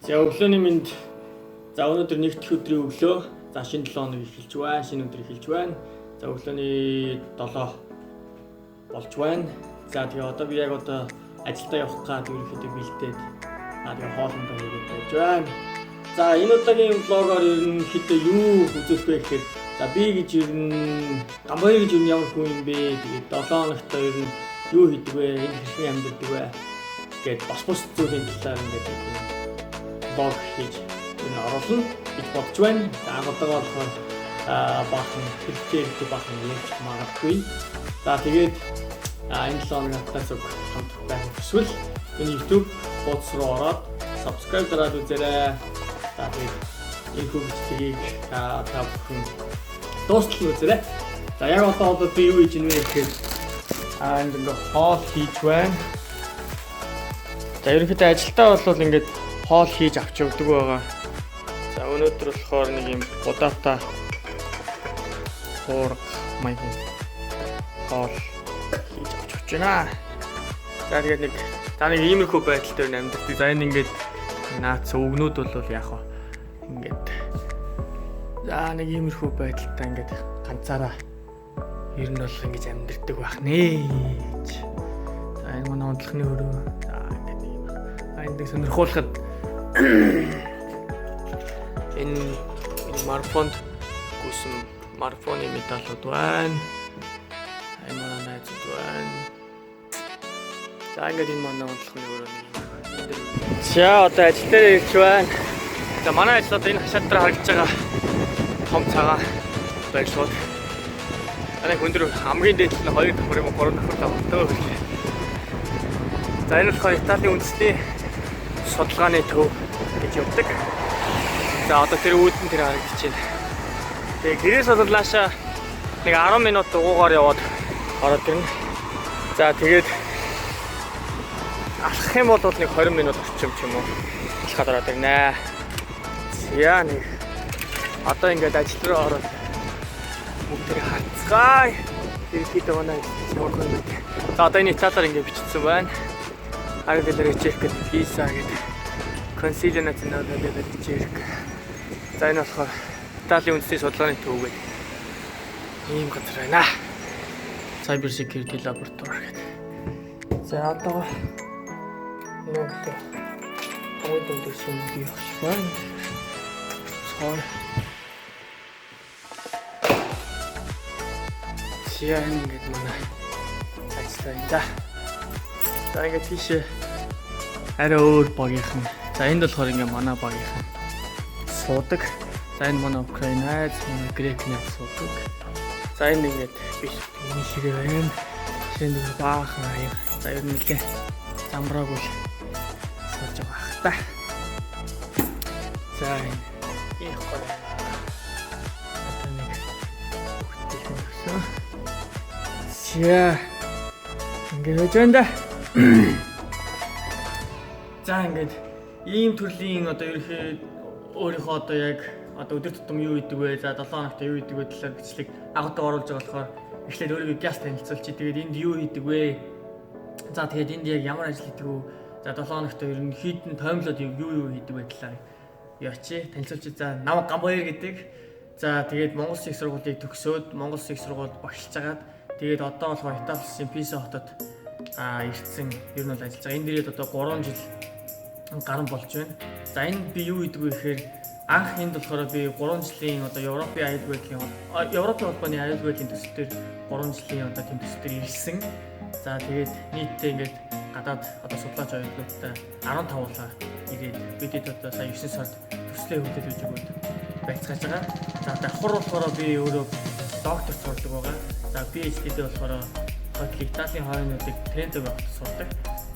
За өглөөний минь за өнөөдөр нэгдүгээр өдрийн өглөө. За шинэ 7 хоног эхэлж байна. Шинэ өдөр эхэлж байна. За өглөөний 7 болж байна. За тэгээ одоо би яг одоо ажилдаа явах гээд ерөнхийдөө бэлдээд тэгээ хоолндоо хийгээд байж байна. За энэ удаагийн влогоор ерөнхийдөө юу үзүүлэх вэ гэхээр за би гэж ер нь гамбай гэж ер нь ямар хүн юм бэ? Тэгээд 7 хоногт ер нь юу хийдэг вэ? Энэ хэрхэн амьддаг вэ? Гэт бус зүйлийн талаар ингээд блог хийж энэ оруулна гэж бодож байна. За одоогоор болохоор баахан хэлтээр баахан ярьж магадгүй. За тэгээд энэ 7 хоног хатаас хамт байх эсвэл энэ YouTube хуудас руу ороод subscribe дараад үзээрэй. За тэгээд энэ хөгжлийг та бүхэн дуустал үзээрэй. За яг одоо би юу хийж ийнвэ гэхээр ингээд хоол хийж байна. За ерөнхийдөө ажилдаа бол ингээд хоол хийж авч явдаг байгаа. За өнөөдөр болохоор нэг юм удаатай хуурга маягийн хоол хийж авч явж байна. За тэгээд нэг та нэг иймэрхүү байдал дээр амьддаг. За энэ ингээд наац өгнүүд бол яг хаа ингээд за нэг иймэрхүү байдалтай ингээд ганцаараа ер нь бол ингэж амьддаг байх нэ. За энэ манай унтлахны өрөө. За ингээд нэг юм. Энд сонирхуулахад энэ марафонд гүйсэн марафоны медалууд байна. Энэ манай найзууд байна. За ингээд энэ манай унтлахны өрөө нэг юм. За одоо ажил дээр ирж байна. За манай ажил одоо энэ хашаат дээр харагдаж байгаа том цагаан байршууд. Манай хүндрэ хамгийн дээд нь 2 давхар юм уу 3 давхар тавтай байлээ. За энэ болохоор Италийн үндэсний судалгааны төв гэж явдаг. За одоо тэр үүдэн тэр харагдаж байна. Тэгээ гэрээс бол наашаа нэг 10 минут дугуугаар яваад ороод ирнэ. За тэгээд алхах юм бол нэг 20 минут орчим ч юм уу алхаад ороод ирнэ. Яа нэг одоо ингээд ажил руу ороод бүгдийг хацгаая. Ерөнхийдөө манай ямар хүн бэ? За одоо энэ Италиар ингээд бичсэн байна. Аргадэлэр чиркэт пицца гэдэг консилио назионале гэдэг чирк. За энэ болохоор Италийн үндэсний судалгааны төв гэдэг ийм газар байна. Cyber Security Laboratory гэдэг. За одоо нэг хавьд дэсэн би байна. Цоо. Яа ингэж манай ажлаа. За ингээд тийшээ арай өөр багийнхан. За энд болохоор ингээд манай багийнхан суудаг. За энэ манай Украин найз, манай грек найз суудаг. За энэ ингээд биш энэ ширээ байна. Шинэ баахан аяа. За ер нь нэлээ замбраагүй сууж байгаа ах та. За энэ хол. Одоо нэг хүүхдийн гэсэн. Яа. Ингээд байж байна да. За ингээд ийм төрлийн одоо ерөнхий өөрийнхөө одоо яг одоо өдөр тутам юу хийдэг вэ? За 7 хоногт юу хийдэг вэ талаар бичлэг агуулга оруулж байгаа болохоор эхлээд өөрийгөө гяс танилцуулчих. Тэгээд энд юу хийдэг вэ? За тэгээд энд яг ямар ажил хийдэг вэ? За 7 хоногт ерөнхийдөө тоймлоод юу хийдэг вэ талаар яачи танилцуулчих. За намайг Гамбаяр гэдэг. За тэгээд Монгол Улсын их сургуулийг төгсөөд Монгол Улсын их сургуульд багшилж агаад тэгээд одоо болохоор Итали улсын Писа хотод ирсэн ер нь бол ажиллаж байгаа. Энд ирээд одоо 3 жил гарan болж байна. За энэ би юу хийдэг вэ гэхээр анх энд болохоор би 3 жилийн одоо Европын аюулгүй байдлын Европын холбооны аюулгүй байдлын төсөлтөөр 3 жилийн одоо тэм төсөлтөөр ирсэн. За тэгээд нийтдээ ингээд гадаад одоо судлаач аюулгүйтэй 15 улаа ирээд бидэд одоо сая 9 сард төслөө хөтөл гэж өгөөд байцгааж байгаа. За давхар болохоор би өөрөө доктор сурдаг байгаа. За PhD дээр болохоор Италийн хойнуудыг Тренто байхад сурдаг.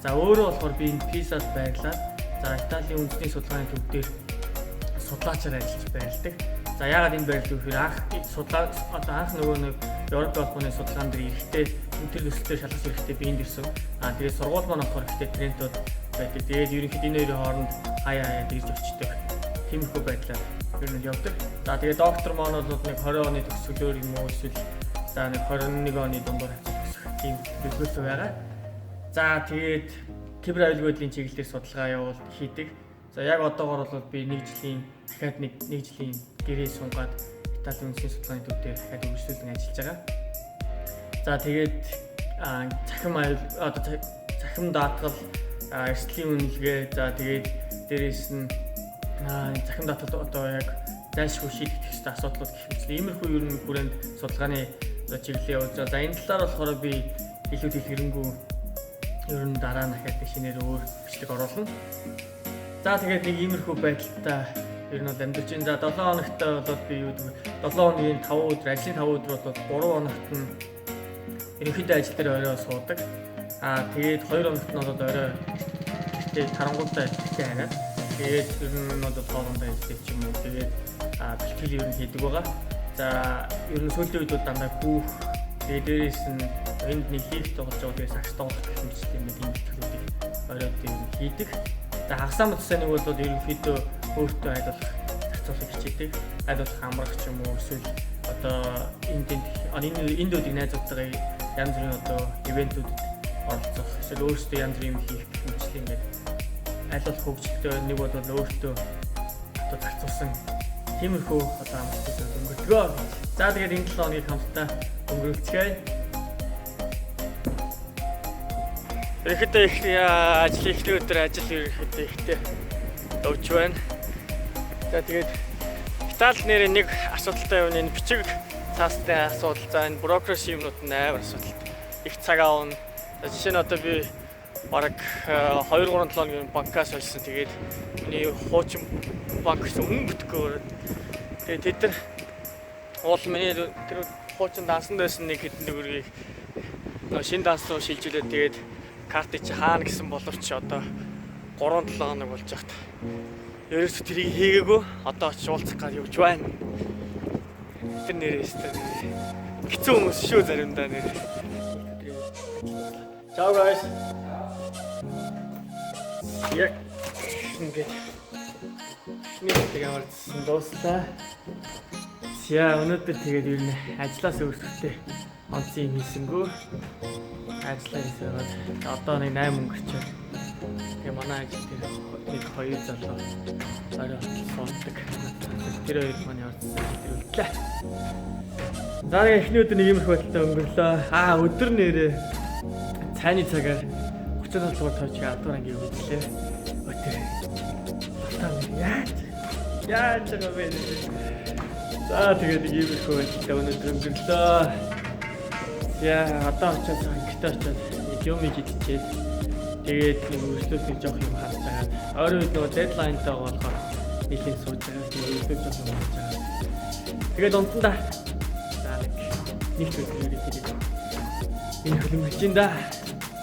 За өөрөө болохоор би энэ Писад байрлаад за Италийн үндэсний судалгааны төв дээр судлаачаар ажиллаж байрладаг. За яагаад энэ байрлал гэхээр анх нөгөө нэг Европын холбооны судалгаан дээр ирэхдээ тэр төсөлтөөр шалгах хэрэгтэй би энд ирсэн. Тэгээд сургууль маань болохоор ихтэй Трентод байдаг. Тэгээд ерөнхийдөө энэ хоёрын хооронд хаяа ирж очдог. Тиймэрхүү байдлаар ер нь явдаг. За тэгээд доктор маань бол нэг 20 оны төгсгөлөөр юм уу эсвэл за нэг 21 оны дундуур тийм бэлгүүл байгаа. За тэгээд кибер аюулгүй байдлын чиглэлээр судалгаа явуулж хийдэг. За яг одоогоор бол би дахиад нэг жилийн гэрээ сунгаад Италийн үндэсний судалгааны төв дээр дахиад үргэлжлүүлэн ажиллаж байгаа. За тэгээд захим даатгал, эрсдлийн үнэлгээ, за тэгээд дээрээс нь захим даатгалд одоо яг зайлшгүй шийдэх ёстой асуудлууд гэх мэт иймэрхүү ер нь хүрээнд судалгааны чиглэлээ явуулж байгаа. За энэ талаар болохоор би илүү дэлгэрэнгүй ер нь дараа нь дахиад шинээр өөр бичлэг оруулна. За тэгээд нэг иймэрхүү байдалтай ер нь амьдарч байна. За 7 хоногтой болоод би юу гэдэг 7 хоногийн 5 өдөр, ажлын 5 өдөр болоод 3 хоногт нь ерөнхийдөө ажил дээр орой суудаг. Тэгээд 2 хоногт нь болоод орой ихтэй тарангуудтай ихтэй хараад тэгээд ер нь болоод хоорондоо хэлдэг ч юм уу. Тэгээд бэлтгэл ер нь хийдэг байгаа. За ер нь сүүлийн үед бол дандаа хүүх тэгээд дээрээс нь энд нэг хийх тоглож байгаа. Тэгээд сагс тоглох гэх мэт юм ийм бэлтгэлүүдийг оройд ер нь хийдэг. За хагасаа мэдсэн нэг бол ерөнхийдөө өөртөө айлуулах зохицуулах хичээдэг. Айлуулах амрах ч юм уу эсвэл одоо энд үдийг найзуудтайгаа янз бүрийн одоо ивентүүдэд оролцох эсвэл өөртөө янз бүрийн юм хийх гэх мэт ингээд айлуулах хөгжилтэй нэг бол өөртөө одоо зохицуулсан тиймэрхүү одоо амралтууд өнгөрдгөө. За тэгээд энэ 7 хоногийг хамтдаа өнгөрүүлцгээе. Ерөнхийдөө ажил эхлэх өдөр ажил ерөнхийдөө ихтэй явж байна. За тэгээд Итали нэр нэг асуудалтай юм энэ бичиг цаастай асуудал. За энэ бюрокраси юмнууд нь амар асуудалтай. Их цаг аавна. Жишээ нь одоо би бараг 2-3 хоногийн банкаас олсон. Тэгээд миний хуучин банк гэсэн өмнө бүтгэхгүй. Тэгээд тэд нар уул миний тэр хуучин дансанд байсан нэг хэдэн төгрөгийг шинэ данс руу шилжүүлээд тэгээд картыг чи хаана гэсэн боловч одоо 3-7 хоног болж байхад ерөөсөө тэрийг хийгээгүй одоо ч уулзах гэж явж байна. Тэр нэрээс хэцүү хүмүүс шүү заримдаа нэр. Ciao guys. Яг ингээд нэг ямарсан дуслаа. За өнөөдөр тэгээд ер нь ажлаас өөрсдөө онцгой хийсэнгүү. Ажиллаа хийсээр одоо нэг 8 өнгөрчөө. Тэгээ манай ажил дээр нэг 2 залуу орой суудаг. Тэр хоёр манай орцсон тэр үлдлээ. За эхний өдөр нэг иймэрхүү байдалтай өнгөрлөө. Өдөр нэрээ цайны цагаар 37 дугаар тавьчих адуур ангийн үлдлээ. Өдөр. Яаж байгаа бэ? За тэгээд нэг иймэрхүү байдалтай өнөөдөр өнгөрлөө. Яа одоо очоод ангитай очоод нэг юм идчихээд тэгээд нэг өршлөөс нэг жоох юм харж байгаа. Ойрын үед нөгөө дедлайнтай болохоор нийлэн сууж байгаа. Тэгээд өршлөөс жоох юм харж байгаа. Тэгээд унтандаа за нэг өдөр хийгээд энэ хөлмөж чинь да.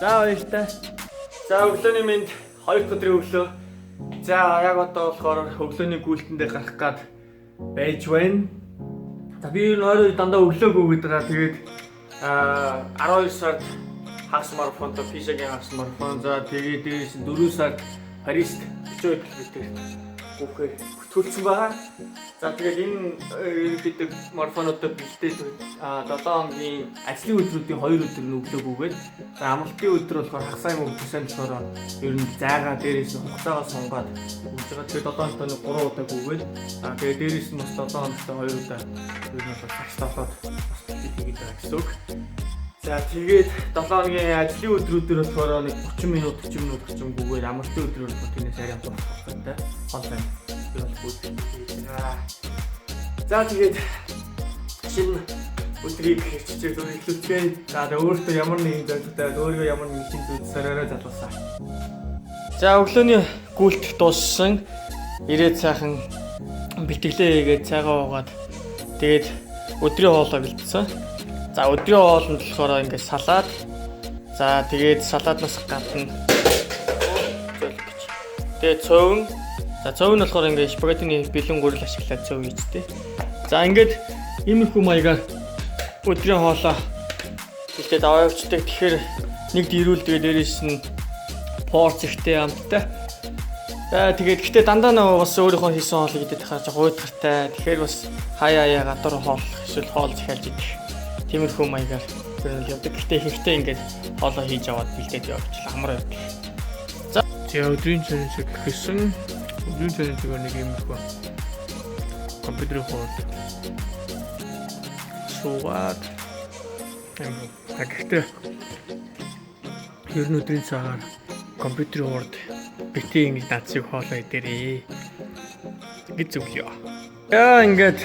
За баяртай. За өглөөний мэнд 2 өдрийн өглөө. За яг одоо болохоор өглөөний гүйлтэндээ гарах гад байж байна. За би энэ ойрын дандаа өглөөгөө гэдэг байгаа. Тэгээд 12 сард хагас марафонтой Пижагийн хагас марафон. За тэгээд дээрээс 4 сард Парист 40 км бүхээр бүтүүлсэн байгаа. За тэгээд энэ ерөнхийдөө марафонуудад бэлдээд 7 хоногийн ажлын өдрүүдийн 2 өдөр нь өглөөгүйгээд за амралтын өдөр болохоор хагасаа юм өгсөн болохоор ер нь зайгаа дээрээс нь хугацаагаа сунгаад өгж байгаа. Тэгээд 7 хоногт 3 удаа гүйгээд тэгээд дээрээс нь бас 7 хоногт 2 удаа ер нь бол цагт толоод бас хийгээд байгаа гэсэн үг. За тэгээд 7 хоногийн ажлын өдрүүдээр болохоор нэг 30 минут гүйгээд амралтын өдрөөр бол тэрнээс арай амтах хэрэгтэй. Хол байна. За тэгээд шинэ өдрийг хичээж зөвлөлцөө. За өөртөө ямар нэгэн зорилготой өөрийгөө ямар нэгэн шинэ зүйл соройроо залуусаа. За өглөөний гүйлт дууссан. Ирээд сайхан бэлтгэлээ хийгээд цайгаа уугаад тэгээд өдрийн хоолоо бэлдсэн. За өдрийн хоолнд болохоор ингээд салаад. За тэгээд салааднаас гадна тэгээд цөөн. За цөөн нь болохоор ингээд спагеттины бэлэн гурил ашиглаад цөөн хийжтэй. За ингээд иймэрхүү маягаар өдрийн хоолоо бэлдээд аваа явуулдаг. Тэгэхээр нэг дэрүүл тэгээд дээрээс нь порц ихтэй амттай. Тэгээд гэхдээ дандаа нөгөө бас өөрийнхөө хийсэн хоолыг идэх хаа жоо уйтгартай. Тэгэхээр бас хаяа гадар хоол эсвэл хоол захиалж идэх. Тиймэрхүү маягаар явдаг. Гэхдээ ихэнхдээ ингээд хоолоо хийж аваад бэлдээд явуулчихлаа. Амар явдаг. За өдрийн цэцэг гэсэн Өдрийн цайны зүгээр нэг юм их компьютерийн хурд суугаад гэхдээ ер нь өдрийн цагаар компьютерийн хурд битээ ингэж дадцыг хоолоо идэрээ гэж зөвлөё. Яа ингээд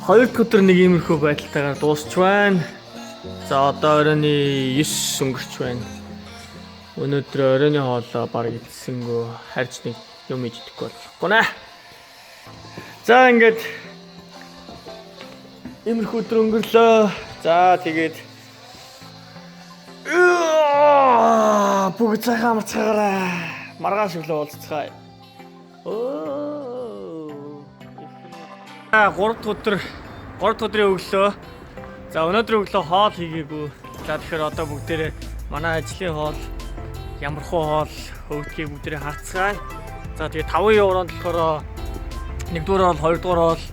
хоёр дахь өдөр нэг иймэрхүү байдалтайгаар дуусч байна. За одоо оройн 9 өнгөрч байна. Өнөөдөр оройн хоолоо баг идсэнгөө харж нэг юм идэхгүй болохгүй наа. За ингээд иймэрхүү өдөр өнгөрлөө. За тэгээд бүгд цахаа мацгаараа маргааш өглөө уулзцгаая. 3 дахь өдрийн өглөө. За өнөөдөр өглөө хоол хийгээгүй. За тэгэхээр одоо бүгдээрээ манай ажлын хоол ямархуу хоол хөвдгийг бүгдээрээ харцгаая. За тэгээд 5 евронд болохоор 1-р хоол, 2-р хоол.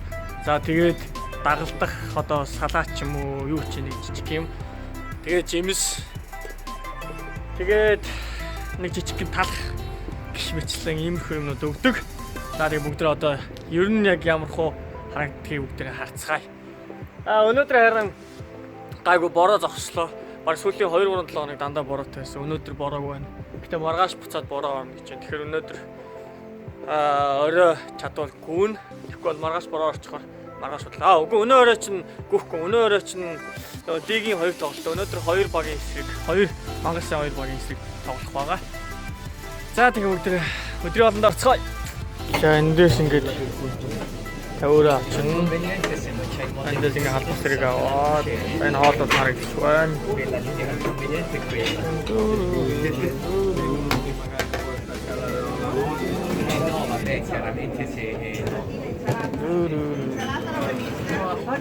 За тэгээд дагалдах одоо салаат ч юм уу юу ч нэг жижиг юм. Тэгээд жимс. Тэгээд нэг жижиг талах гişмэтлэн иймэрхүү юмнууд өгдөг. За тэгээд бүгдээ одоо ер нь яг ямархуу харагддгийг бүгдээ харцгаая. Өнөөдөр харин гайгүй бороо зогслоо. Баг сүүлийн 2-3 хоног дандаа бороотой байсан. Өнөөдөр бороогүй байна. Гэтэ маргааш буцаад бороо орно гэж байна. Тэгэхээр өнөөдөр орой чадвал гүн. Тэгэхгүй бол маргааш бороо орчихоор маргааш бодлоо. Үгүй өнөө орой чинь гүхгүй. Өнөө орой чинь лигийн 2 тоглолт. Өнөөдөр 2 багийн эсрэг 2 Мангасын 2 багийн эсрэг тоглох байгаа. За тэгээ бүгдээ өдрийн хоолнд орцгоё. За эндээс ингээд тавиураа авчин. Эндээс ингээд халбас зэрэг аваад энэ хоолой харагдаж байна.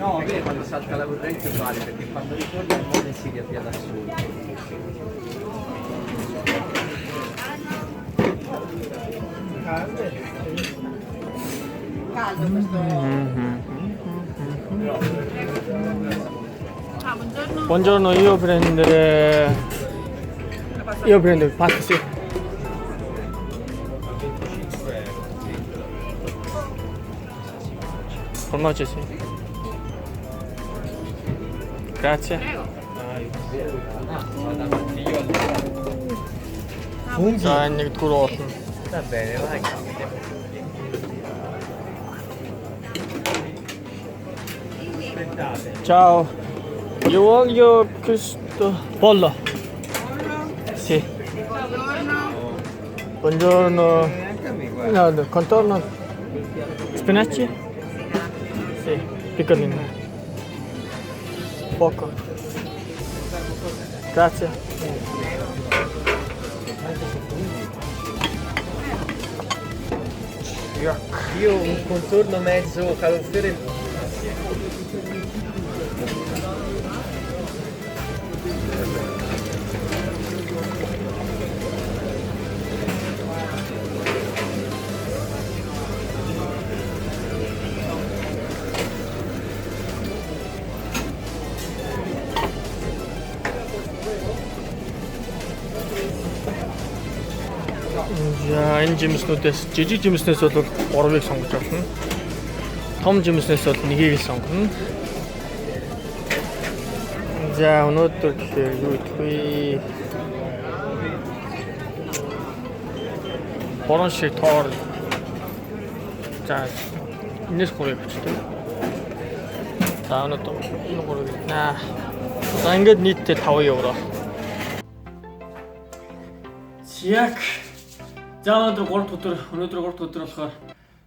No, vedi quando salta la corrente vale perché quando ritorna il mole si riavvia da solo. Caldo questo. Buongiorno, io prendo il pasta, sì. Formaggio, sì. Grazie. 자, 이제 돌아왔어. Va bene, vai. Ciao. Io voglio questo pollo. Sì. Buongiorno. No, contorno. Spinaci? Sì, piccolino. Poco. Grazie. Io un contorno mezzo caloffiore. За энэ жимснүүдээс жижиг жимснээс бол 3-ыг сонгож авах нь. Том жимснээс бол 1-ийг л сонгоно. За өнөөдөр тэгэхээр юу идэх вэ? Борон шиг тоор. За энэс 3-ыг авчихсан. За өнөөдөр энэ 3-ыг наа. За ингээд нийтдээ 5 евро. Яг за өнөөдөр 3 дахь өдөр болохоор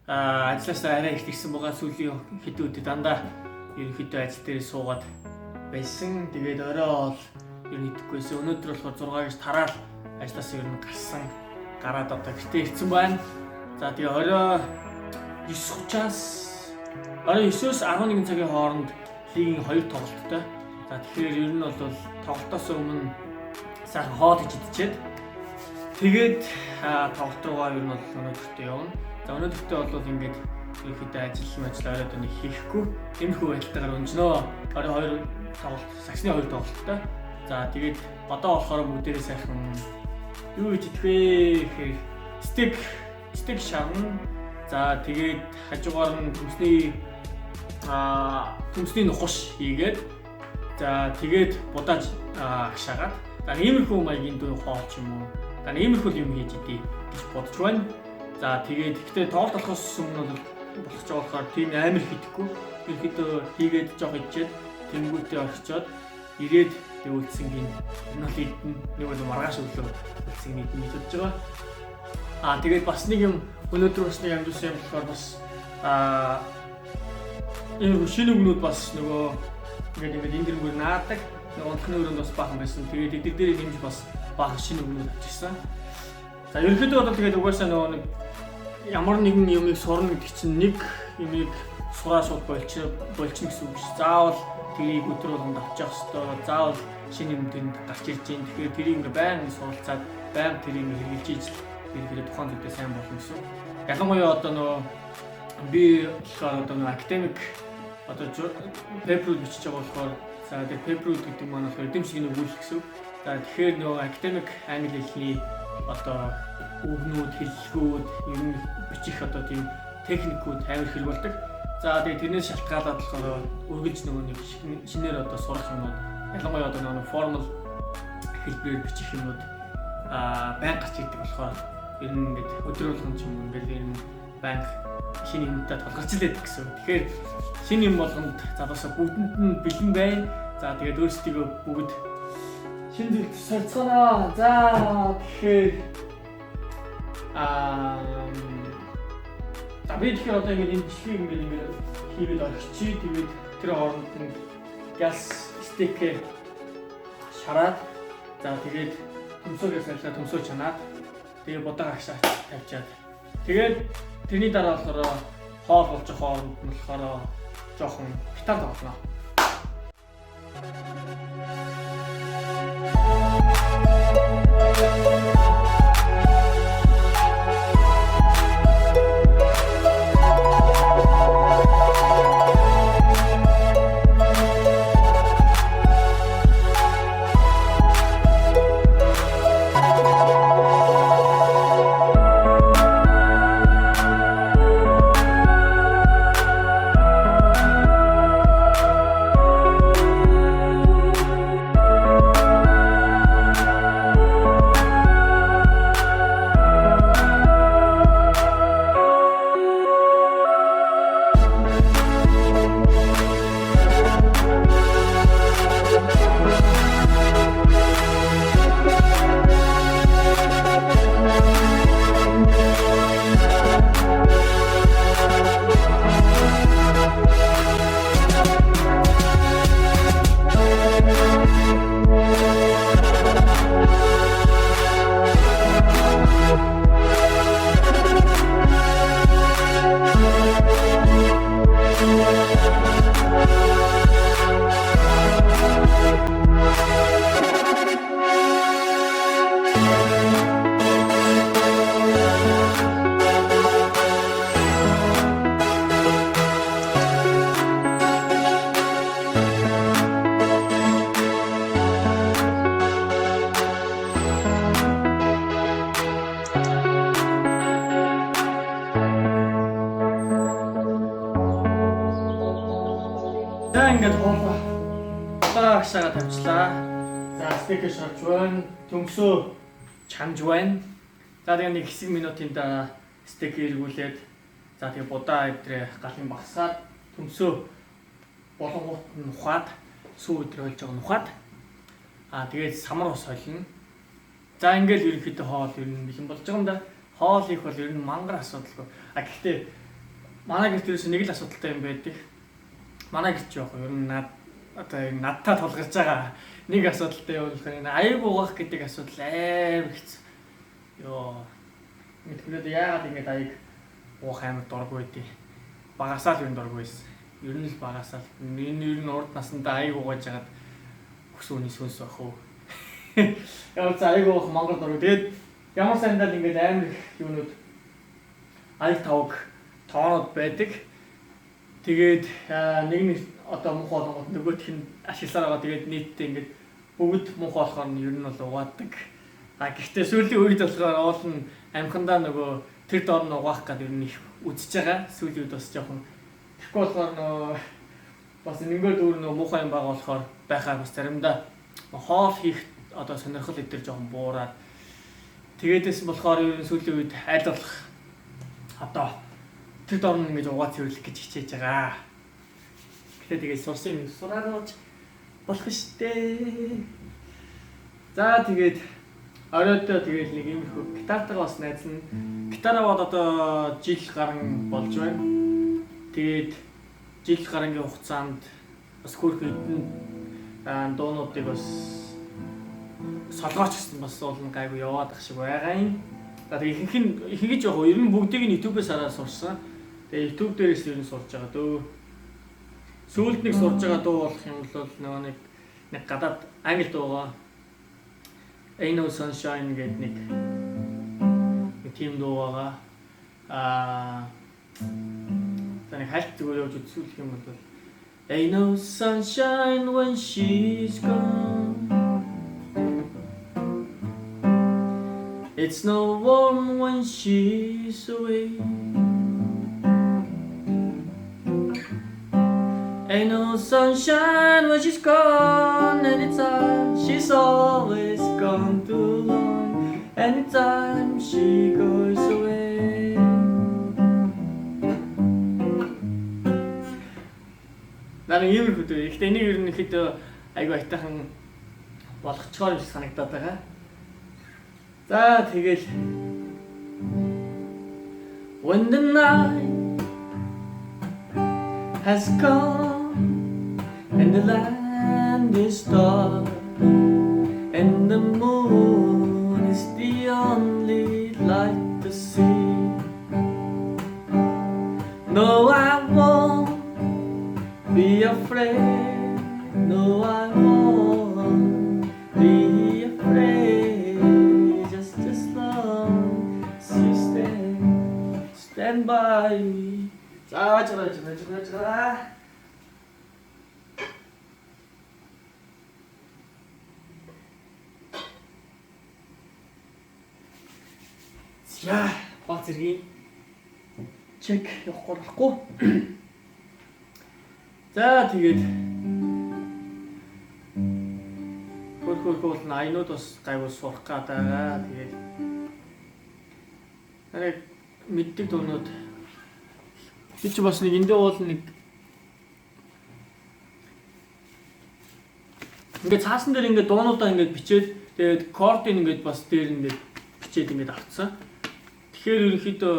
ажилласаа арай их ирсэн байгаа. Сүүлийн хэдэн өдөр дандаа ерөнхийдөө ажил дээр суугаад байсан. Тэгээд орой бол ер нь идэхгүйсэн. Өнөөдөр болохоор 6-аас тараал ажлаас ер нь гарсан. Гараад одоо гэртээ ирсэн байна. За тэгээ орой 9:30-аас орой 9-өөс 11 цагийн хооронд лигийн 2 тоглолттой. За тэгэхээр ер нь бол тоглолтоос өмнө сайхан хоол хийж идчихэд тэгээд тоглолт руугаа ер нь бол өнөөдөртөө явна. За өнөөдөртөө бол ингээд ерөнхийдөө ажил оройд нэг хийхгүй. Тиймэрхүү байдлаар өнжнөө. Орой 2 тоглолт, сагсны 2 тоглолттой. За тэгээд одоо болохоор бүгдээрээ сайхан юу хийж идэх вэ гэхээр стейк стик шарна. За тэгээд хажуугаар нь төмсний нухаш хийгээд за тэгээд будааж агшаагаад за иймэрхүү маягийн дүү хоолч юм уу. За иймэрхүү юм хийж идэ гэж бодож байна. За тэгээд гэхдээ тоглолт болохоос өмнө бол болох ч болохоор тийм амар хийдэггүй. Ерөнхийдөө хийгээд жоох ичээд тэнгүүтээ орчоод ирээд үүлдсэн гин энэ бол идэн нэг бол маргааш өглөө үүлдсэн идэн гэж бодож байгаа. Тэгээд бас нэг юм өнөөдөр бас нэг амжилтсан юм болохоор бас энэ шинэ өгнүүд бас нөгөө ингээд энэ дэргээр наадаг нөгөө онцны өрөөнд бас баахан байсан. Тэгээд эдгээр дээр нэмж бас баахан шинэ өгнүүд авчихсан. За ерөнхийдөө бол тэгээд угаасаа нөгөө нэг ямар нэгэн юмыг сурна гэдэг чинь нэг юмыг сураа шууд болчихно гэсэн үг ш. Заавал тэрийг өдөр болгонд авчих хэвээр. Заавал шинэ юм тэнд гарч ирж байна. Тэгэхээр тэрийг ингээ байнга суралцаад байнга тэрийг хэрэгжилж ижил ерөнхийдөө тухайн зүйлээ сайн болно гэсэн. Ялангуяа одоо нөгөө би болохоор одоо нөгөө академик одоо пепрүүд бичиж байгаа болохоор за тэр пепрүүд гэдэг маань болохоор эдэмшиг нөгөөлөх гэсэн. За тэгэхээр нөгөө академик англи хэлний одоо үгнүүд, хэллэгүүд, ер нь бичих одоо тийм техникүүд амар хэрэг болдог. За тэгээд тэрнээс шалтгаалаад болохоор үргэлж нөгөө нэг шинээр одоо сурах юмнууд ялангуяа одоо нөгөө формал хэлбэрээр бичих юмнууд байнга гарч ирдэг болохоор ер нь ингээд өдөр болгон ч юм ингээд ер нь байнга шинэ юмтай толгарч л байдаг гэсэн. Тэгэхээр шинэ юм болгонд заавал бүгдэнд нь бэлэн байна. За тэгээд өөрсдөө бүгд шинэ зүйл сурцгаана. За тэгэхээр би тэгэхээр одоо ингээд энэ бичлэгийг ингээд хийгээд орчихъя. Тэгээд тэр хооронд нь газ стик шараад за тэгээд төмсөөгөөс аль төмсөө чанаад тэгээд будааг агшаа тавьчаад тэгээд тэрний дараа болохоор хоол болж хооронд нь болохоор жоохон гитар тоглоно. За ингээд багшаа тавьчлаа. За стикер шарж байна. Төмсөө чанж байна. За тэгээ нэг хэсэг минутын дараа стикер эргүүлээд за тэгээ будаа өдрөө галын багсаад төмсөө болгонгууд нь ухаад сүү өдрөө болж байгаа нь ухаад тэгээд самар ус холно. За ингээд ерөнхийдөө хоол ер нь бэлэн болж байгаа юм да. Хоол их бол ер нь мангар асуудалгүй. Гэхдээ манай гэрт ерөөсөө нэг л асуудалтай юм байдаг. Манай гэрч яах вэ? Ер нь надтай тулгарч байгаа нэг асуудалтай юу гэхээр энэ аяг угаах гэдэг асуудал амар хэцүү. Йоо. Мэдгүй яагаад ингэж аяг угаах амар дурггүй дээ. Багасаал юу дурггүй байсан. Ер нь л багасаал. Энэ ер нь урд насндаа аяг угааж хагаад өсвөний сүнс байх уу. Яа за аяг угаах мангар дурггүй. Тэгээд ямар сандал ингэж амар юунууд аяг тавг тоонод байдаг. Тэгээд нэг нь одоо муухай болгоод нөгөөх нь ашигласаар байгаа. Тэгээд нийтдээ ингээд бүгд муухай болохоор нь ер нь бол угаадаг. Гэхдээ сүүлийн үед болохоор оол нь амхандаа нөгөө тэр доор нь угаах гэдэг юм их үзэж байгаа. Сүүлийн үед бас жоохон тэгэхгүй болохоор нөө бас нэгдүгээр дүүр нөө муухай юм байгаа болохоор байхаа бас заримдаа хоол хийх одоо сонирхол өдр жоохон буураад тэгээдээс болохоор ер нь сүүлийн үед айлуулах одоо тэр доор нь ингэж угаа цэвэрлэх гэж хичээж байгаа. Гэтэ тэгээд сурсан юм сураагааж болох штэ. За тэгээд оройдоо тэгээд нэг юм их гитартайгаа бас найзна. Гитараа одоо жил гарan болж байна. Тэгээд жил гарангийн хугацаанд бас хөрх хэдэн дуунуудыг бас солгооч гэсэн бас уулын гайгүй яваад ах шиг байгаа юм. За тэгээд ихэнх нь яг ер нь бүгдийг нь YouTube-ээс хараад сурсан. Тэгээд YouTube дээрээс ер нь сурж байгаа дөө. Сүүлд нэг сурж байгаа дуу болох юм бол нөгөө нэг гадаад англи дуугаа Ain't No Sunshine гэдэг нэг тийм дуу байгаа. Таны хальт зүгээр явж үзүүлэх юм бол Ain't no sunshine when she's gone. It's no warm when she's away. Ain't no sunshine when she's gone. Anytime she's always gone too long. Anytime she goes away. Наан ийм хөдөө. Ихтэй энийг ер нь хэд айгүй айтайхан болгоцгоор биш санагдаад байгаа. За тэгэл When the night has come and the land is dark and the moon is the only light to see. No, I won't be afraid. No, I won't be afraid. Just as long as you stand by me. 자. 자, баг зэргийн чек явахгүй болохгүй. За тэгээд хөрхөх бол айнууд бас гайвуу сурах гэдэг. Тэгээд нарыг мэддэг дуунууд би ч бас нэг эндээ уул нэг ингээд цаасан дээр ингээд дуунуудаа ингээд бичээд тэгээд кордыг ингээд бас дээр ингээд бичээд ингээд авцсан. Тэгэхээр ерөнхийдөө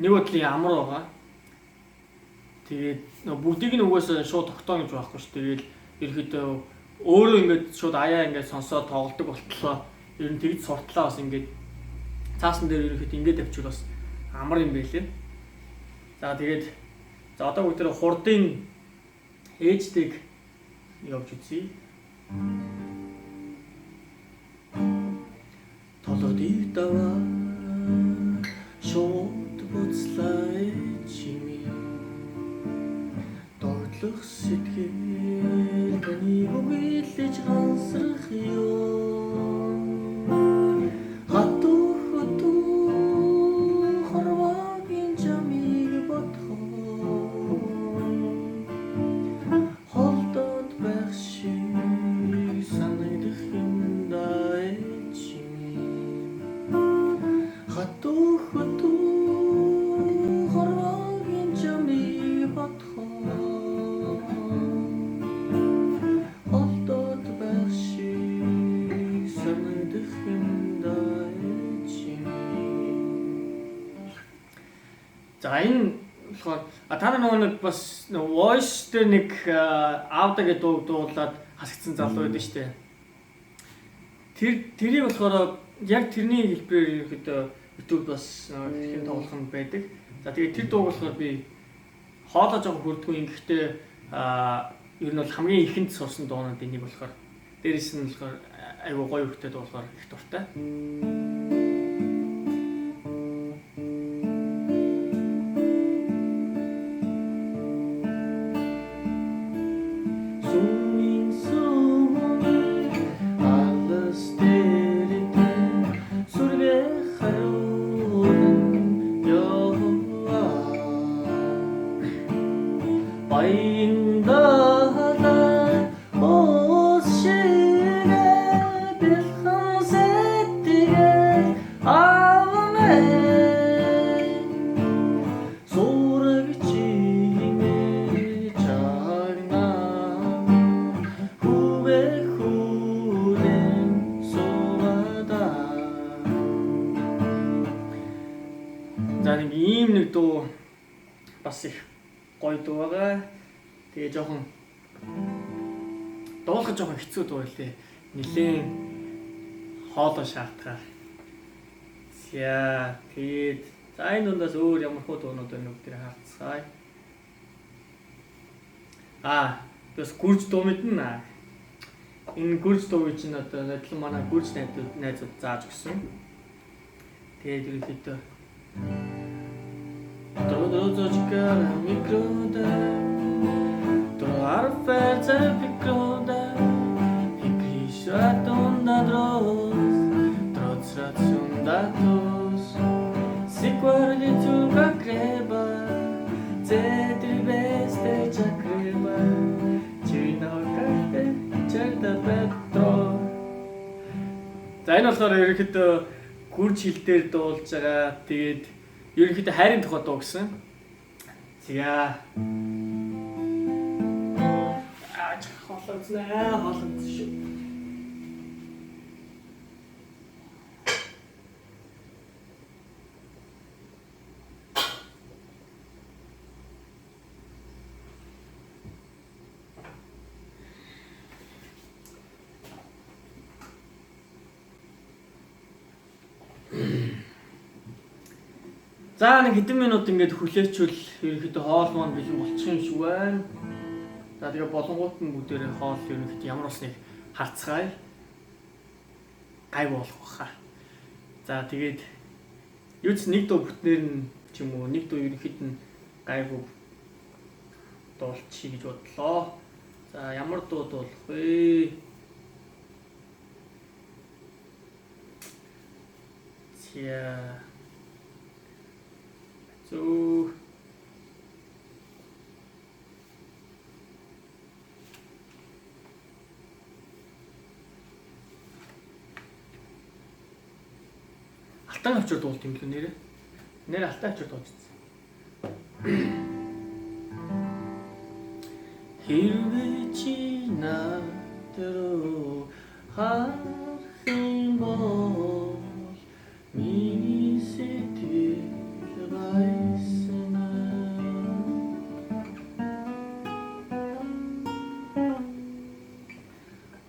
нэг бодлын амар байгаа. Тэгээд бүгдийг нь угаасаа шууд тогтоон гэж байхгүй шүү. Тэгээд ерөнхийдөө өөрөө ингээд шууд аяа ингээд сонсоод тоглодог болтлоо. Ер нь тэгж суртлаа бас ингээд цаасан дээр ерөнхийдөө ингээд авчиг бас амар юм байлээ. За тэгээд за одоо бүгд хурдын ээждэг явж үзье. Толгойд даваа шууд буцлаа чимээ. Дордлох сэтгэл таны үгэлж гансрах ёо. Хатуу хорвогийн жамиг бодхоо. Холдод байх шиг санагдах юм даа чимээ. Хатуу хорвогийн жамиг бодхоо. Холдод байх шиг санагдах юм даа чимээ. За энэ болохоор та нар нэг бас voice дээр нэг аавда гэдэг дуу дуулаад хасагдсан залуу байдаг шүү дээ. Тэрийг болохоор яг тэрний хэлбэрээр ихэд YouTube бас хэн тоглох юм байдаг. За тэгээд тэр дуу болохоор би хоолоо жоохон хөрдгүй юм. Гэхдээ ер нь бол хамгийн ихэнд сурсан дуунууд энийг болохоор дээрээс нь болохоор айгуу гоё хөлтэй дуу болохоор их дуртай. Баяндаа уушигэ бэлхэн сэтгээ авмэ сурагчимэ чагна хувэ хүрэн сувада. За нэг ийм нэг дуу бас их гоё дуу байгаа. Тэгээ жоохон дуулахад жоохон хэцүү дуу лээ. Нилээн хоолой шаардахаар. За тэгээд за энэ дундаас өөр ямар хөө дуунууд байна уу гэдгийг харцгаая. Бас гүрж дуу мэднэ. Энэ гүрж дууг чинь одоо адилхан манай гүрж найзууд зааж өгсөн. Тэгээд ерөнхийдөө Трудозочка микрода Арферца пикрода и кришатунда дрос Троцрацундатос Сикварлицу какреба Цетрибесте чакреба Чинокате черта петро. За энэ болохоор ерөнхийдөө гүрж хил дээр дуулж байгаа. Тэгээд ерөнхийдөө хайрын тухай дуу гэсэн. За хоолойц шүү. За нэг хэдэн минут ингэж хүлээчвэл ерөнхийдөө хоол маань бэлэн болчих юм шиг байна. За тэгээ болонгууд нь бүгдээрээ хоол ерөнхийдөө ямар болсныг харцгаая. Гай болох баха. За тэгээд юу ч нэг дуу бүтнээр нь ч юм уу нэг дуу ерөнхийдөө гайгүй дуулчих гэж бодлоо. За ямар дуу дуулах вэ? За Алтан авчир дуулт юм л нэрээ. Нэр алтан авчир дуулчихсан. Хэрвээ чи надад харах юм бол миний сэтгэл байсан.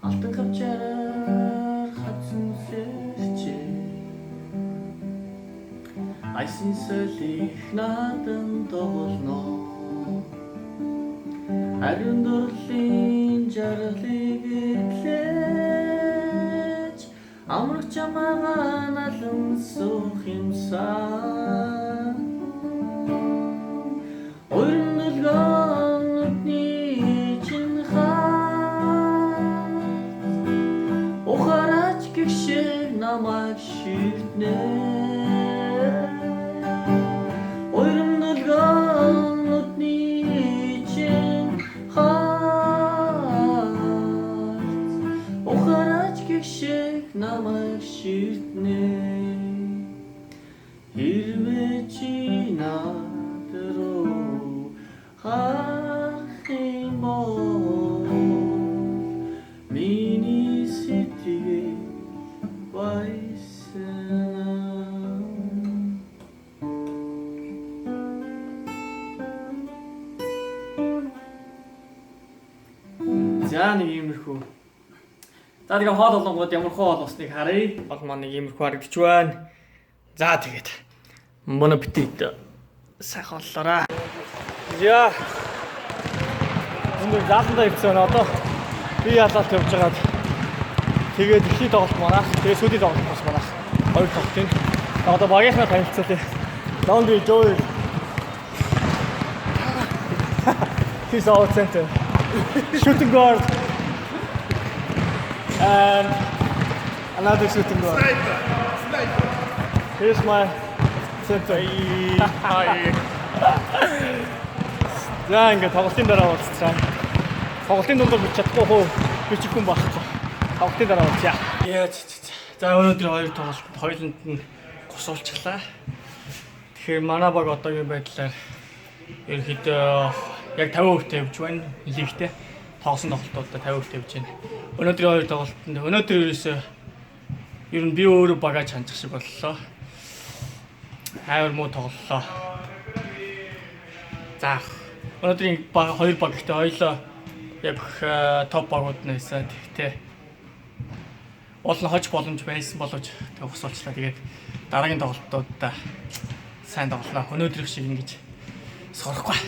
Алтан авчираар хатсан сэрчээ Айсын солих надан тоглоно. Ариун дурлалын жаргалыг эглэж амрах чамаагаа налан суух юмсан. Ойрон дулгаан нүдний чин хаа ухаараач гэгшээ намайг ширтнэ. Намайг ширтнэ. Хэрвээ чи надад харах юм бол миний сэтгэл байсан. За нэг иймэрхүү. За тэгээ хоол болгоод ямар хоол болсныг харъя. Бол маань нэг иймэрхүү харагдчих байна. За тэгээд bon appétit. Сайхан боллоораа. Яа. Өндөр зааландаа ирсэн одоо би ялалт явж байгаад тэгээд ихний тоглолт манайх, тэгээд сүүлийн тоглолт бас манайх хоёр тоглолтын. Одоо багийнхаа танилцуулъя. Laundry Joel. He's our center. Shooting guard. And another shooting guard. Sniper. Here's my center. За ингээд тоглолтын дараа уулзцаа. Тоглолтын дундор бич чадахгүй хөө бичихгүй байхгүй. Тоглолтын дараа уулзъя. За өнөөдөр хоёр тоглолт хоёуланд нь гусуулчлаа. Тэгэхээр манай баг одоогийн байдлаар ерөнхийдөө яг 50% тавьж байна. Лигтэй тоглосон тоглолтуудаа 50% тавьж байна. Өнөөдрийн хоёр тоглолтод өнөөдөр ерөөсөө ер нь би өөрөө багаж хандчих шиг боллоо. Амар муу тоглолоо. За өнөөдрийн хоёр баг ихтэй хоёлоо яг топ багууд нээсэн. Тэгтээ олон хож боломж байсан боловч тэг усуулчлаа. Тэгээд дараагийн тоглолтуудаа сайн тоглолоо. Өнөөдрийнх шиг ингэж сурахгүй.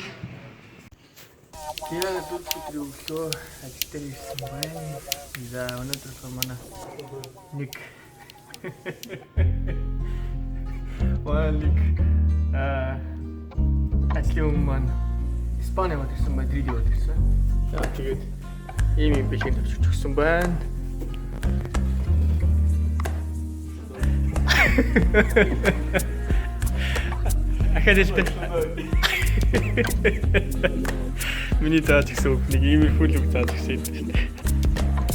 Тэгээ 4 өдрийн өглөө ажил дээр ирсэн байна. За өнөөдөр манай нэг ажлын өмнө маань Испани яваад ирсэн, Мадрид яваад ирсэн. За тэгээд ийм бэлгийн тавьж өгсөн байна. Ахадэлтэй. Миний тааж гэсэн үг нэг иймэрхүү л үг тааж гэсэн юм байна.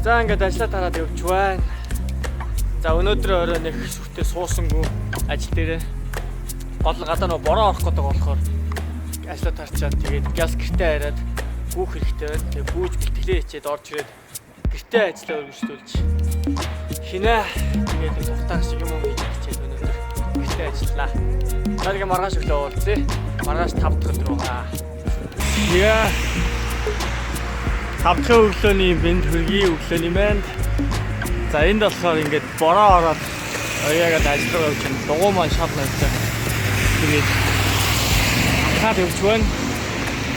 За ингээд ажиллаа тараад явж байна. За өнөөдөр орой нэг сүртэй суусангүй ажил дээрээ гол гадаа нөө бороо орох гэдэг болохоор ажиллаа тарчаад тэгээд газ гэртээ хараад гүүх хэрэгтэй байна. Тэгээд гүүж бэлтгэлээ хичээд орж ирээд гэртээ ажиллаа өргөжлүүлж хинэ тэгээд тухтаах шиг юм хийж хичээд өнөөдөр гэртээ ажиллаа. За тэгээд маргааш өглөө уулзъя. Маргааш 5 дахь өдөр байгаа. Яа. 5 дахь өглөөний бэнд хөргийн өглөөний мэнд. За энд болохоор ингээд бороо ороод ояагаад ажиллаа явж байна. Дугуй маань шал навчаа. Тэгээд хаад явж байна.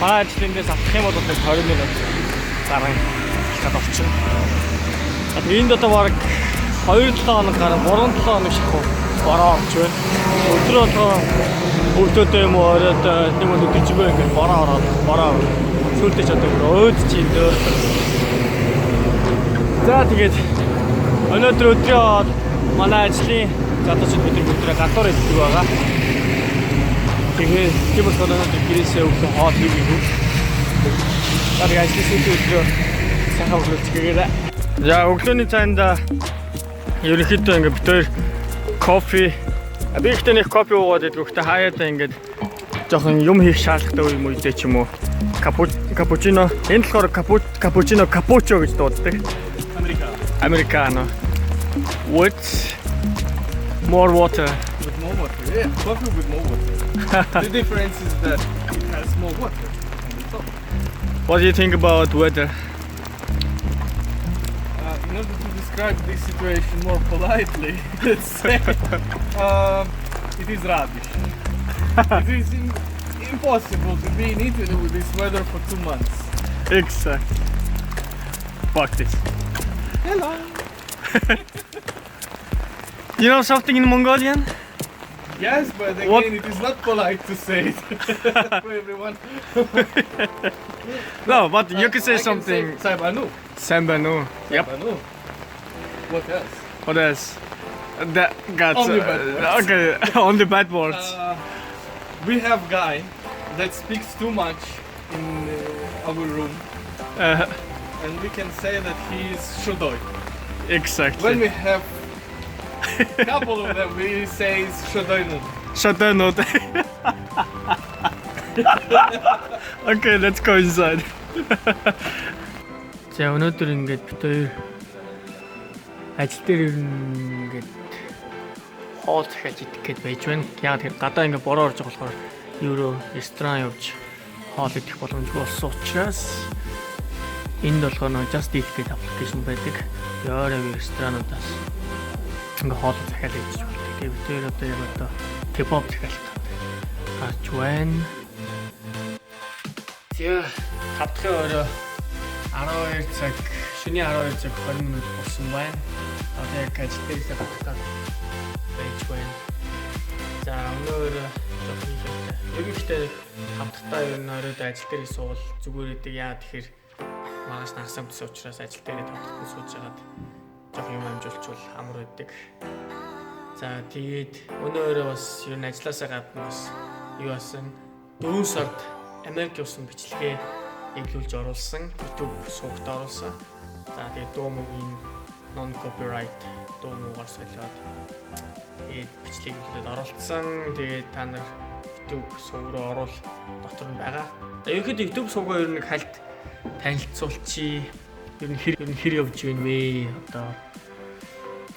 Манай ажлын дээрс авах юм бол 20 минут дараа хаад орчих. Тэгээд энд одоо баг 2-7 хоног гараа 3-7 хоног шахуу бороо орж байна. Өдөр болгоо өвдөдөө юм уу ороод нэг өдөр дэжгүй ингээд бороо сүлдэж одоо өөдж ин дөө. За тэгээд өнөөдөр өдрөө манай ажлын залуучууд бид өдрөө гадуур идэх байгаа. Тэгээд тийм болохоор өнөөдөр гэрээсээ өглөө хоол хийгээгүй. Тэгээд ажлын сүүлийн өдрөө сайхан өглөөцгийгээрээ. За өглөөний цайнд ерөнхийдөө ингээд бид хоёр кофе би ихтэй нэг кофе уугаад идэх. Гэхдээ хаяатаа ингээд жоохон юм хийх шаардлагатай юм уу ч юм уу. Капучино. Энд болохоор капучино капучо гэж дууддаг. Americano. With more water. With more water, yeah. Coffee with more water. The difference is that it has more water on the top. What do you think about weather? In order to describe this situation more politely, let's say it is rubbish. It is impossible to be in Italy with this weather for 2 months. Exactly. Fuck this. Hello. You know something in Mongolian? Yes, but again, What? it is not polite to say it for everyone. No, but you can say I something. Can say Saibanu. Sambanu. Yep. Saibanu. What else? What else? That got Only bad words. Okay, only bad words. We have guy that speaks too much in our room, and we can say that he is Shodoi. Exactly. When we have a couple of them, we say it's Shodoinu. Shut down note. Okay, let's go inside. За өнөөдөр ингээд бид хоёр ажил дээр ингээд хоол захиалж идэх гээд байж байна. Яг тэр гадаа ингээд бороо орж байгаа болохоор евро ресторан явж хоол идэх боломжгүй болсон учраас энд болохоор нэг Just Eat гэдэг аппликейшн байдаг. Яарав ресторануудаас ингээд хоол захиалж идэж болдог. Тэгээд бид хоёр одоо яг одоо кебаб захиалж гарч байна. Тэгээ 5 дахь өрөө 12 цаг шөнийн 12 цаг 20 минут болсон байна. Одоо яг ажил дээрээ гарах байж байна. За өнөөр жоохон хийлээ. Ерөнхийдөө 5 дахь та ер нь оройд ажил дээр суувал зүгээр идэг. Яа тэгэхээр магаш нагсам төс учраас ажил дээрээ 5 дахь сууж хагаад жоохон юм амжуулчвал амар байдаг. За тэгээд өнөөрөө бас ер нь ажилласаа гадна бас юу басан 4 сард Америк явсан бичлэгээ эвлүүлж оруулсан. YouTube сувагт оруулсан. За тэгээд дуу мөгийн non copyright дуу муугаар солиод тэгээд бичлэгийг эвлүүлээд оруулсан. Тэгээд та нар YouTube суваг руу оруул дотор нь байгаа. За ерөнхийдөө YouTube сувгаа ер нь хальт танилцуулчих. Ер нь хэр явж байна вэ одоо.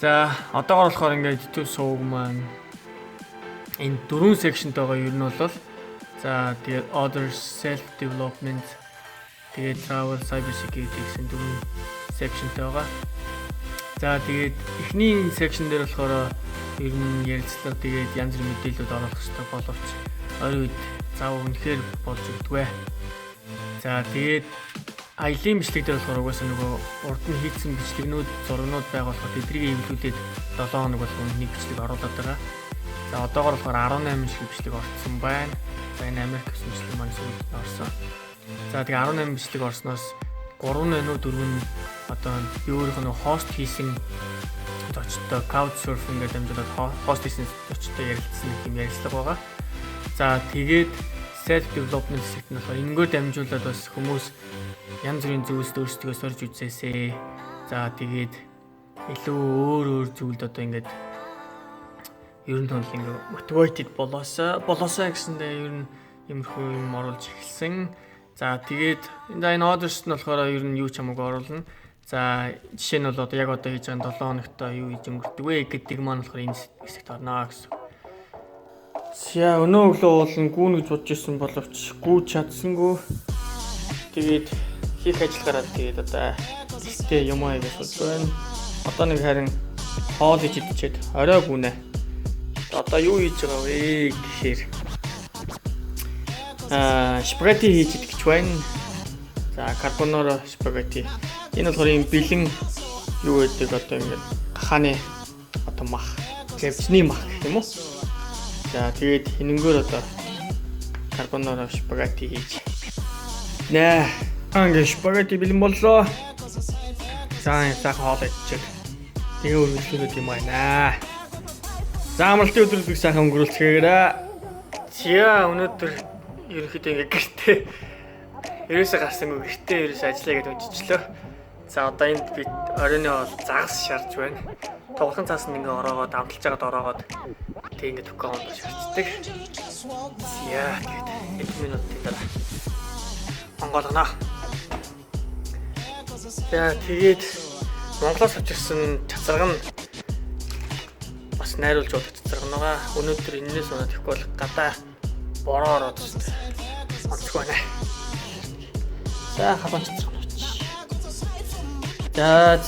За одоогоор болохоор ингээд YouTube суваг маань энэ 4 sectionтэй байгаа ер нь бол за тэгээд other self development тэгээд travel cyber security гэсэн 4 sectionтэй байгаа. За тэгээд эхний section дээр болохоор ер нь ярилцлага тэгээд янз бүрийн мэдээлэлүүд оруулах хэрэгтэй боловч ойрын үед зав үнэхээр болж өгдөгвэ. За тэгээд аялын бичлэг дээр болохоор угаасаа нөгөө урд нь хийсэн бичлэгнүүд зургнууд байгаа болохоор тэднийг эвлүүлээд 7 хоног болгоно нэг бичлэг оруулаад байгаа. За одоогоор болохоор 18 шиг бичлэг орсон байна. За энэ Америк бичлэг маань сүүлд орсон. За тэгээ 18 бичлэг орсноос 3 нөө 4 нь одоо би өөрийнх нь хост хийсэн зочдтой couchsurfing гэдэг амжилтад хост хийсэн зочдтой ярилцсан юм ярилцлага байгаа. За тэгээд self development хэсэгт нь болохоор энэгээр дамжуулаад бас хүмүүс янз бүрийн зүйлс өөрсдөө сорж үзээсэй. За тэгээд илүү өөр зүйлд одоо ингээд ер нь бол ингээ motivated болоосаа гэсэндээ ер нь иймэрхүү юм оруулж эхэлсэн. За тэгээд энэ others нь болохоор ер нь юу ч хамаагүй оруулна. За жишээ нь бол одоо яг одоо хийж байгаа 7 хоногт юу хийж өнгөрдөг вэ гэдэг маань болохоор энэ хэсэгт орно гэсэн. За өнөө өглөө уулна гүүн гэж бодож ирсэн боловч гүү чадсангүй. Тэгээд хийх ажиллагаараа тэгээд одоо ихтэй юм аа гэж бодож байна. Одоо нэг харин хоол хийж идчихэд орой гүнэ. Одоо юу хийж байгаа вэ гэхээр спагетти хийж идэх гэж байна. За карбонара спагетти. Энэ болохоор юм бэлэн юу гэдэг одоо ингээд хааны одоо мах, кепчний мах гэх юм уу? За тэгээд энэнгээр одоо карбонара спагетти хийж нэ. Анги спагетти бэлэн боллоо. За хоол идчих. Тэгээ үргэлжлүүлээд юм байна. За амралтын өдрийг сайхан өнгөрүүлцгээгээрээ. За өнөөдөр ерөнхийдөө ингээ гэртээ ерөөсөө гарсангүй гэртээ ерөөсөө ажиллая гэж унжичлаа. За одоо энд би оройны бол загас шарж байна. Тоглохын цаас нь ингээ ороогоод амталж байгаад ороогоод тэг ингээ төгөөнд шарчдаг. За тэгээд 1 минутын дараа онгоолгоно. За тэгээд Монголоос авчирсан чацарга нь бас найруулж удах цацарга байгаа. Өнөөдөр энэс унаад ихгүй бол гадаа бороо ороод шүү дээ. Онцгүй байна. За хаван цацарга нууч. За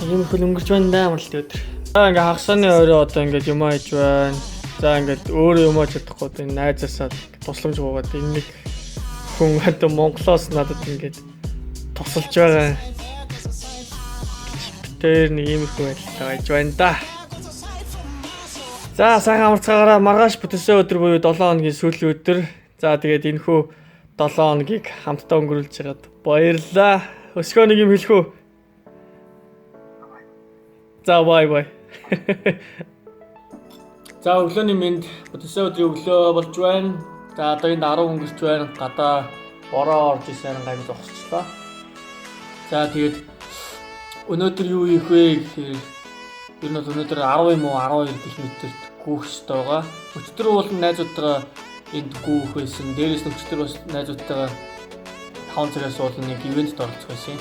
ийм хөл өнгөрч байна да амралтын өдөр. За ингээ хагасны орой одоо ингээ юм ааж байна. За ингээ өөрөө юм ааж чадахгүй энэ найзаасаа тусламж гоогаад энэ нэг хүн одоо Монголоос надад ингээ тусалж байгаа. Тэр нэг иймэрхүү байдалтай байж байна да. За сайхан амарцгаараа маргааш бүтэнсэн өдөр буюу 7 хоногийн сүүлийн өдөр. За тэгээд энэхүү 7 хоногийг хамтдаа өнгөрүүлж байгаад баярлалаа. Өсгөө нэг юм хэлэх үү? За бай. За өглөөний мэнд бүтэнсэн өдрийн өглөө болж байна. За одоо энд 10 өнгөрч байна. Гадаа бороо орж ирсэн гайг зогсчлаа. За тэгээд өнөөдөр юу хийх вэ гэхээр ер нь бол өнөөдөр 10 юм уу 12 км гүйх ёстой байгаа. Өчтөр бол найзуудтайгаа энд гүйх байсан. Дээрээс нь өчтөр бас найзуудтайгаа 5 цагаас уулын нэг ивентэд оролцох байсан.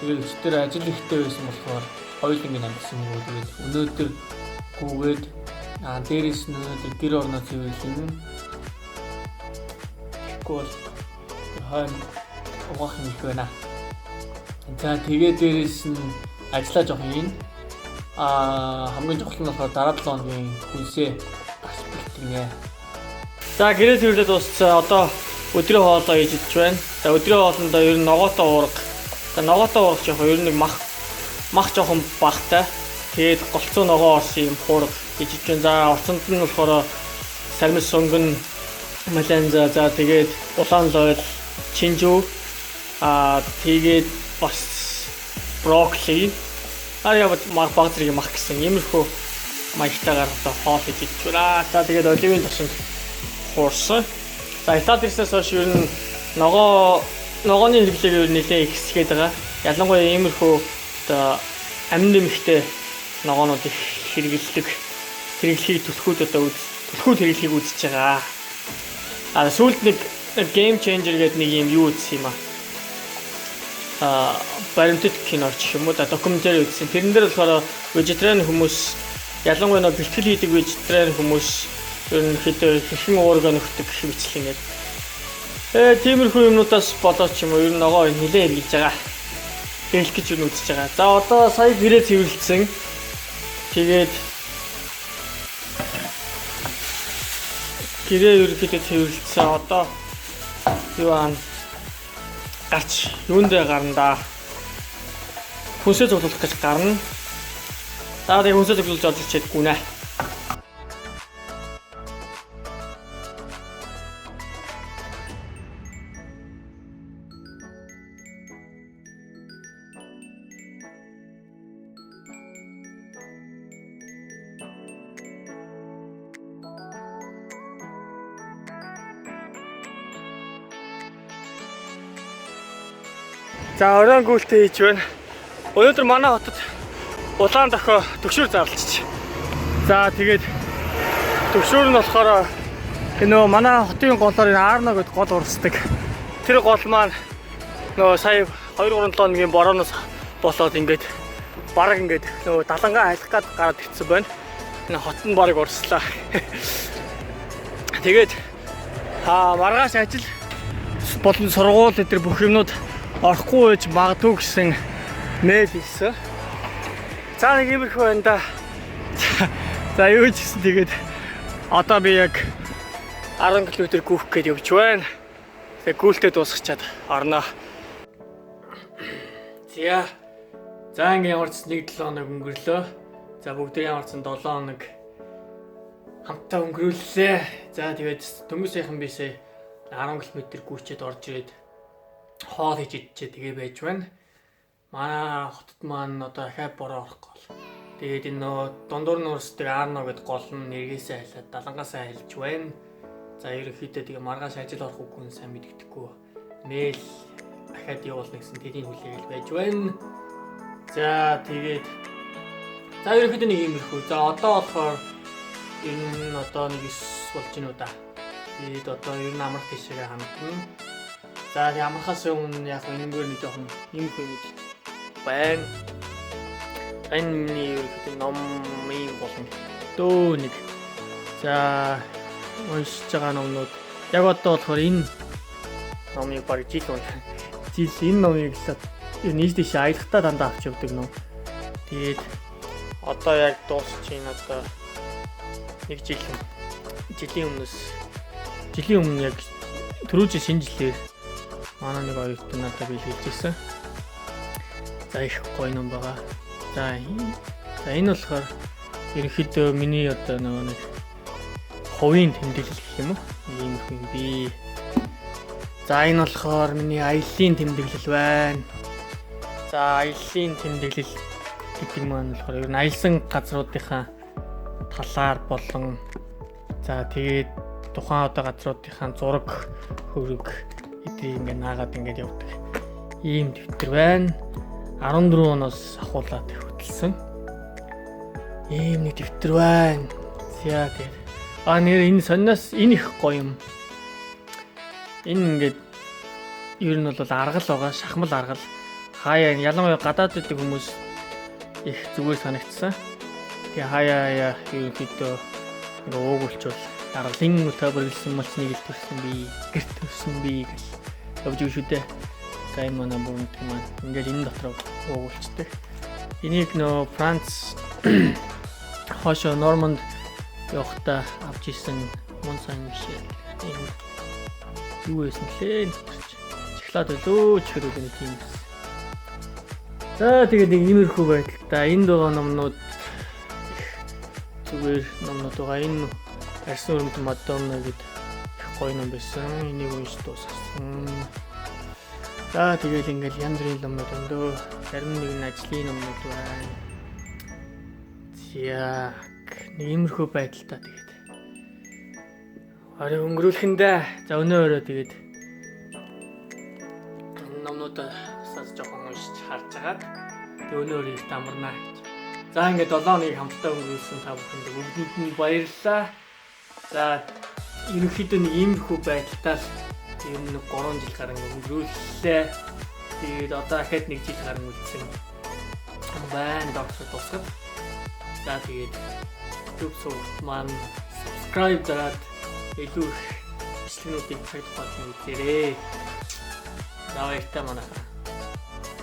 Тэгээд өчтөр ажил ихтэй байсан болохоор хоёулангийн амьдсан юм уу. Тэгээд өнөөдөр гүйгээд дээрээс нь өнөөдөр гэр орноо цэвэрлэн. Тэгвэл хойно угаах юм их байна. За тэгээд дээрээс нь ажиллаж явах юм. Хамгийн чухал нь болохоор дараа 7 хоногийн хүнсээ бас бэлтгэнэ. За гэрээ цэвэрлээд дууссан. Одоо өдрийн хоолоо хийж идэж байна. За өдрийн хоолндоо ер нь ногоотой уурга. За ногоотой уургач яг ер нь нэг мах жоохон багтай. Тэгээд голцоо ногоо орсон юм хуурга хийж идэж байна. За орцонд нь болохоор сармис сонгон, маланза, за тэгээд улаан лойл, чинжүү, тэгээд бас брокколи яг баг зэрэг мах гэсэн иймэрхүү маягтайгаар одоо хоол хийж идэж байна. За тэгээд оливын тосонд хуурсан. За Италид ирснээс хойш ер нь ногооны хэрэглээг ер нь нэлээд ихсгээд байгаа. Ялангуяа иймэрхүү одоо амин нэмэгтэй ногоонууд их хэрэглэхийг түлхүүд хэрэглэхийг үзэж байгаа. Сүүлд нэг game changer гэдэг нэг юм юу үзсэн юм аа. Баримтат киноч юм уу докюментари үзсэн. Тэрэн дээр болохоор vegetarian хүмүүс ялангуяа бэлтгэл хийдэг vegetarian хүмүүс ер нь хэд хэрхэн уурга нөхдөг гэх мэтлээ ингээд. Тиймэрхүү юмнуудаас болоод ч юм уу ер нь ногоо нилээ хэрэгж байгаа. Хэлэх гэж юу үзэж байгаа. За одоо сая гэрээ цэвэрлсэн. Тэгээд гэрээ ерөөхдөө цэвэрлсэн. Одоо юу аа гарч юундээ гарна да. Хүнсээ цуглуулах гэж гарна. За тэгээд хүнсээ цуглуулж олж ичээдгүй нэ. За оройн гүйлтээ хийж байна. Өнөөдөр манай хотод улаан дохио төгшөр зарлчих. За тэгээд төгшөр нь болохоор нөө манай хотын голоор энэ Арно гэдэг гол урсдаг. Тэр гол маань нөө сая 2-3 хоногийн борооноос болоод ингээд бараг ингээд нөө далангаа айлах гад гараад ирсэн байна. Энэ хот нь бараг урслаа. Тэгээд маргааш ажил болон сургууль дээр бүх юмнууд орохгүй байж магадгүй гэсэн мэйл хийсэн. За нэг иймэрхүү байна да. За юу ч гэсэн тэгээд одоо би яг 10 км гүйх гээд явж байна. Тэгээд гүйлтээ дуусгачаад орноо. За ингээм ямарч 1-7 хоног өнгөрлөө. За бүгдээ ямарч 7 хоног хамтдаа өнгөрүүллээ. За тэгээд дөнгөж сайхан бисээ 10 км гүйчээд орж ирээд хоол хийж идчихээ тэгээ байж байна. Манай хотод маань одоо ахаа бороо орох гол. Тэгээд энэ дундуур нуурсдаг Арно гэдэг гол нь нэргээсээ хайлаад далангаасаа хайлж байна. За ерөнхийдөө тэгээ маргааш ажил орох үгүй сайн мэддэхгүй. Мэйл ахаад явуулна гэсэн тэдний хүлээл байж байна. За тэгээд ерөнхийдөө нэг иймэрхүү. За одоо болохоор энэ одоо нэг 9 болж гинүү да. Тэгээд одоо ер нь амрах тийшээ хандна. За ямархаас өмнө яг энэгээр нэг жоохон юм хөөж байна. Энэ юу номын болон дөө нэг. За уншиж байгаа номнууд яг одоо болохоор энэ номыг баг жил энэ номыг л нийтдээ аялахтаа дандаа авч явдаг ном. Тэгээд одоо яг дуусч байна одоо нэг жилийн өмнө яг түрүү жил шинэ жилээр манай нэг оюутан надад бэлгэлж ирсэн. За их гоё ном байгаа. За энэ болохоор ерөнхийдөө миний одоо нэг хувийн тэмдэглэл гэх юм уу? Ийм юм би. За энэ болохоор миний аяллаа тэмдэглэл байна. За аяллаа тэмдэглэл гэдэг маань болохоор ер нь аялсан газруудынхаа талаар болон за тэгээд тухайн одоо газруудынхаа зураг хөрөг эдийг ингээ наагаад ингээд явдаг. Ийм дэвтэр байна. 14 оноос ахуулаад хөтөлсөн. Ийм нэг дэвтэр байна. За тэгээд нэр энэ сонноос энэ их гоё юм. Энэ ингээд ер нь бол аргал байгаа, шахмал аргал. Хаяа ялангуяа гадаад байдаг хүмүүс их зүгээр санагдсан. Тэгээ хаяа ерөнхийдөө ингээ уугуулчвал аргалын өтөбөрлсөн малчныг л төрсөн би, гэрт төрсөн би гэж явж байгаа шүү дээ. За энэ манай бүрэнд маань ингээл энэ дотор уугуулцдаг. Энийг нөө Франц хошо Норманд явахта авч ирсэн Монсан Мишель. Юу байсан лээ? Шоколад өлөө чирүүл нэг юм. За тэгээд нэг иймэрхүү байдалтай энд байгаа номнууд зүгээр номнууд байгаа. Энэ Арсын өрөмт Мадонна гэдэг их гоё ном байсан. Энийг уншиж дуусгасан. За тэгээд ингээл янз бүрийн номнууд өндөө зарим нэг нь ажлын номнууд байна. Яг нэг иймэрхүү байдалтай тэгээд орой өнгөрүүлэхэндээ. За өнөө өрөө тэгээд номнуудаа бас жоохон уншиж харж агаад тэгээд өнөө өрийг дамарнаа гэж. За ингээд 7 хоног хамтдаа өнгөрүүлсэн та бүхэнд бүгдэнд нь баярлалаа. За ерөнхийдөө нэг иймэрхүү байдалтай ер нь 3 жил гарan өнгөрүүллээ. Тэгээд одоо дахиад 1 жил гарan үлдсэн. Байна доктор тусгал. За тэгээд YouTube сувгт маань subscribe дараад илүү их бичлэгнүүдийг цагт болно үзээрэй. За баяртай манайхаа.